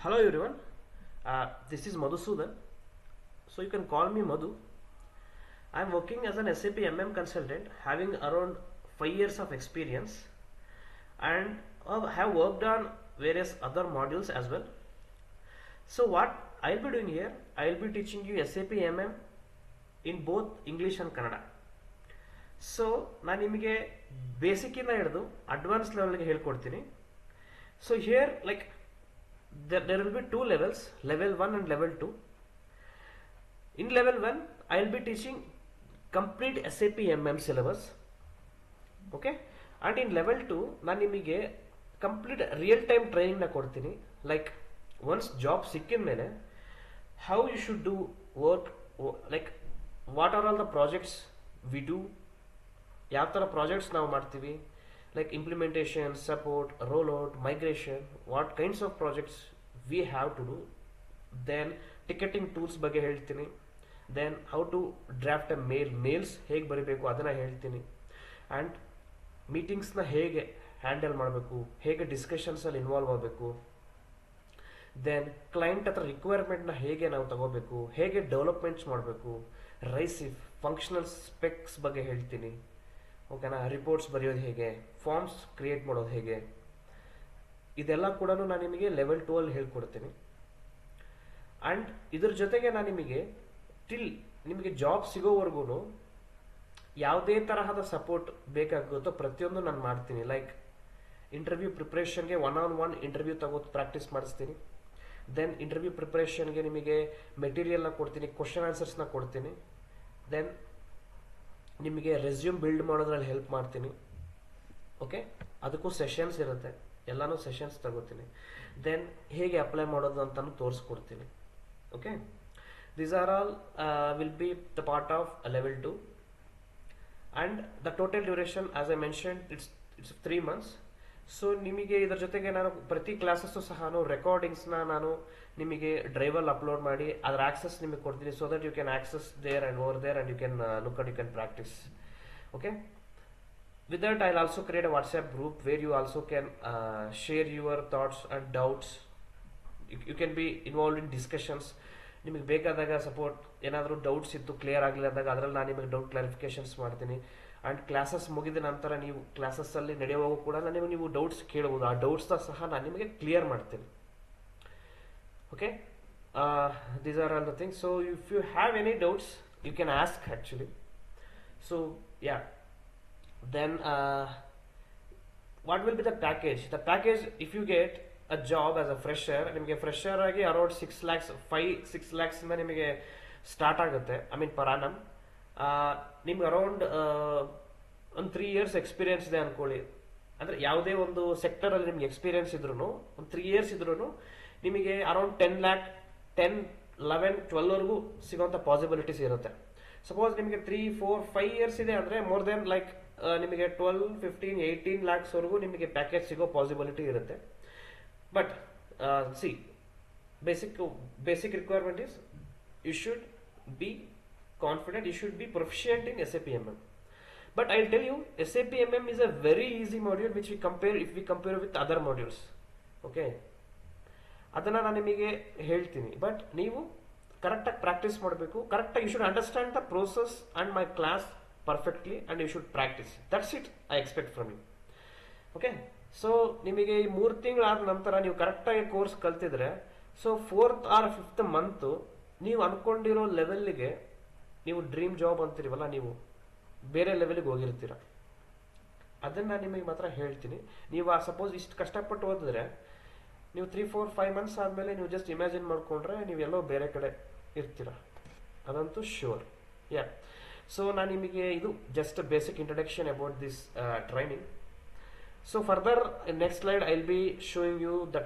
Hello everyone, this is Madhusudan. So you can call me Madhu. I am working as an SAP consultant having around 5 years of experience and have worked on various other modules as well. So what I will be doing here, I will be teaching you SAP in both English and Kannada. So ನಾನು ನಿಮಗೆ ಬೇಸಿಕ್ಕಿಂದ ಹಿಡಿದು advance ಲೆವೆಲ್ಗೆ ಹೇಳ್ಕೊಡ್ತೀನಿ. So here like there will be two levels, level 1 and level 2. In level 1 I will be teaching complete SAP syllabus, okay, and in level 2 ನಾನು ನಿಮಗೆ complete real time training ನ ಕೊಡ್ತೀನಿ. Like once job ಸಿಕ್ಕಿದ ಮೇಲೆ how you should do work, like what are all the projects we do, ಯಾವ ಥರ projects ನಾವು ಮಾಡ್ತೀವಿ, like implementation, support, rollout, migration, what kinds of projects we have to do. Then ticketing tools ಬಗ್ಗೆ ಹೇಳ್ತೀನಿ. Then how to draft a mails ಹೇಗೆ ಬರೀಬೇಕು ಅದನ್ನ ಹೇಳ್ತೀನಿ. And ಮೀಟಿಂಗ್ಸ್ನ ಹೇಗೆ ಹ್ಯಾಂಡಲ್ ಮಾಡಬೇಕು, ಹೇಗೆ ಡಿಸ್ಕಷನ್ಸಲ್ಲಿ ಇನ್ವಾಲ್ವ್ ಆಗಬೇಕು. ದೆನ್ ಕ್ಲೈಂಟ್ ಹತ್ರ ರಿಕ್ವೈರ್ಮೆಂಟ್ನ ಹೇಗೆ ನಾವು ತಗೋಬೇಕು, ಹೇಗೆ ಡೆವಲಪ್ಮೆಂಟ್ಸ್ ಮಾಡಬೇಕು, ರೈಸಿಫ್ ಫಂಕ್ಷನಲ್ ಸ್ಪೆಕ್ಸ್ ಬಗ್ಗೆ ಹೇಳ್ತೀನಿ. ಓಕೆನಾ, ರಿಪೋರ್ಟ್ಸ್ ಬರೆಯೋದು ಹೇಗೆ, ಫಾರ್ಮ್ಸ್ ಕ್ರಿಯೇಟ್ ಮಾಡೋದು ಹೇಗೆ, ಇದೆಲ್ಲ ಕೂಡ ನಾನು ನಿಮಗೆ ಲೆವೆಲ್ 2 ಅಲ್ಲಿ ಹೇಳ್ಕೊಡ್ತೀನಿ. ಆ್ಯಂಡ್ ಇದ್ರ ಜೊತೆಗೆ ನಾನು ನಿಮಗೆ ನಿಮಗೆ ಜಾಬ್ ಸಿಗೋವರೆಗೂ ಯಾವುದೇ ತರಹದ ಸಪೋರ್ಟ್ ಬೇಕಾಗುತ್ತೋ ಪ್ರತಿಯೊಂದು ನಾನು ಮಾಡ್ತೀನಿ. ಲೈಕ್ ಇಂಟರ್ವ್ಯೂ ಪ್ರಿಪ್ರೇಷನ್ಗೆ 1-on-1 ಇಂಟರ್ವ್ಯೂ ತಗೋದು ಪ್ರಾಕ್ಟೀಸ್ ಮಾಡಿಸ್ತೀನಿ. ದೆನ್ ಇಂಟರ್ವ್ಯೂ ಪ್ರಿಪ್ರೇಷನ್ಗೆ ನಿಮಗೆ ಮೆಟೀರಿಯಲ್ನ ಕೊಡ್ತೀನಿ, ಕ್ವಶನ್ ಆನ್ಸರ್ಸ್ನ ಕೊಡ್ತೀನಿ. ದೆನ್ ನಿಮಗೆ ರೆಸ್ಯೂಮ್ ಬಿಲ್ಡ್ ಮಾಡೋದ್ರಲ್ಲಿ ಹೆಲ್ಪ್ ಮಾಡ್ತೀನಿ. ಓಕೆ, ಅದಕ್ಕೂ ಸೆಷನ್ಸ್ ಇರುತ್ತೆ, ಎಲ್ಲಾನು ಸೆಷನ್ಸ್ ತಗೋತೀನಿ. ದೆನ್ ಹೇಗೆ ಅಪ್ಲೈ ಮಾಡೋದು ಅಂತಲೂ ತೋರಿಸ್ಕೊಡ್ತೀನಿ. Okay, these are all will be the part of level 2 and the total duration as I mention it's 3 months. So ನಿಮಗೆ ಇದರ ಜೊತೆಗೆ ನಾನು ಪ್ರತಿ ಕ್ಲಾಸಸ್ಸು ಸಹ ರೆಕಾರ್ಡಿಂಗ್ಸ್ನ ನಾನು ನಿಮಗೆ ಡ್ರೈವಲ್ಲಿ ಅಪ್ಲೋಡ್ ಮಾಡಿ ಅದರ ಆಕ್ಸೆಸ್ ನಿಮಗೆ ಕೊಡ್ತೀನಿ. So that you can access there and over there and you can look and you can practice. Okay, with that I'll also create a WhatsApp group where you also can share your thoughts and doubts. You can be involved in discussions. ನಿಮಗೆ ಬೇಕಾದಾಗ support ಏನಾದರೂ doubts ಇತ್ತು clear ಆಗಲಿಲ್ಲ ಅಂದಾಗ ಅದರಲ್ಲಿ ನಾನು ನಿಮಗೆ doubt clarifications ಮಾಡ್ತೀನಿ. ಆ್ಯಂಡ್ ಕ್ಲಾಸಸ್ ಮುಗಿದ ನಂತರ ನೀವು ಕ್ಲಾಸಸ್ಸಲ್ಲಿ ನಡೆಯುವಾಗ ಕೂಡ ನೀವು ಡೌಟ್ಸ್ ಕೇಳ್ಬೋದು, ಆ ಡೌಟ್ಸ್ನ ಸಹ ನಾನು ನಿಮಗೆ ಕ್ಲಿಯರ್ ಮಾಡ್ತೀನಿ. Okay, these are all the things. So if you have any doubts you can ask actually. So yeah, then what will be the package? The package, if you get a job as a fresher, ನಿಮಗೆ fresher ಆಗಿ around 6 lakhs 5-6 lakhs ಇಂದ ನಿಮಗೆ start ಆಗುತ್ತೆ. I mean per annum. ನಿಮ್ಗೆ around ಒಂದು 3 years experience ಇದೆ ಅನ್ಕೊಳ್ಳಿ. ಅಂದರೆ ಯಾವುದೇ ಒಂದು ಸೆಕ್ಟರಲ್ಲಿ ನಿಮ್ಗೆ ಎಕ್ಸ್ಪೀರಿಯನ್ಸ್ ಇದ್ರೂ ಒಂದು 3 years ಇದ್ರೂ ನಿಮಗೆ ಅರೌಂಡ್ 10 lakh 10, 11, 12ವರೆಗೂ ಸಿಗೋಂಥ ಪಾಸಿಬಿಲಿಟೀಸ್ ಇರುತ್ತೆ. ಸಪೋಸ್ ನಿಮಗೆ 3, 4, 5 years ಇದೆ ಅಂದರೆ ಮೋರ್ ದೆನ್ ಲೈಕ್ ನಿಮಗೆ 12, 15, 18 lakhs ವರೆಗೂ ನಿಮಗೆ ಪ್ಯಾಕೇಜ್ ಸಿಗೋ ಪಾಸಿಬಿಲಿಟಿ ಇರುತ್ತೆ. But see basic requirement is you should be confident, you should be proficient in SAP MM. But I'll tell you, SAP MM is a very easy module which we compare with other modules. Okay, ಅದನ್ನ ನಾನು ನಿಮಗೆ ಹೇಳ್ತೀನಿ. But ನೀವು ಕರೆಕ್ಟಾಗಿ practice ಮಾಡಬೇಕು. ಕರೆಕ್ಟಾಗಿ you should understand the process and my class perfectly and you should practice. That's it I expect from you. Okay, so ನಿಮಗೆ ಈ 3 ತಿಂಗಳಾದ ನಂತರ ನೀವು ಕರೆಕ್ಟಾಗಿ ಕೋರ್ಸ್ ಕಲ್ತಿದ್ರೆ so 4th or 5th month ನೀವು ಅನ್ಕೊಂಡಿರೋ ಲೆವೆಲ್ಗೆ ನೀವು ಡ್ರೀಮ್ ಜಾಬ್ ಅಂತಿರಿವಲ್ಲ, ನೀವು ಬೇರೆ ಲೆವೆಲ್ಗೆ ಹೋಗಿರ್ತೀರ. ಅದನ್ನ ನಾನು ನಿಮಗೆ ಮಾತ್ರ ಹೇಳ್ತೀನಿ. ನೀವು ಸಪೋಸ್ ಇಷ್ಟು ಕಷ್ಟಪಟ್ಟು ಓದಿದ್ರೆ ನೀವು 3, 4, 5 months ಆದಮೇಲೆ ನೀವು ಜಸ್ಟ್ ಇಮ್ಯಾಜಿನ್ ಮಾಡ್ಕೊಂಡ್ರೆ ನೀವೆಲ್ಲೋ ಬೇರೆ ಕಡೆ ಇರ್ತೀರ, ಅದಂತೂ ಶ್ಯೂರ್. ಯಾ, ಸೊ ನಾನು ನಿಮಗೆ ಇದು just basic introduction about this training. So further next slide I will be showing you the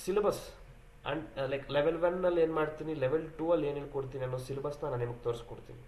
syllabus and like level 1 ಅಲ್ಲಿ ಏನು ಮಾಡ್ತೀನಿ, ಲೆವೆಲ್ 2 ಅಲ್ಲಿ ಏನು ಹೇಳ್ಕೊಡ್ತೀನಿ ಅನ್ನೋ ಸಿಲೆಬಸ್ನ ನಾನು ನಿಮಗೆ ತೋರಿಸ್ಕೊಡ್ತೀನಿ.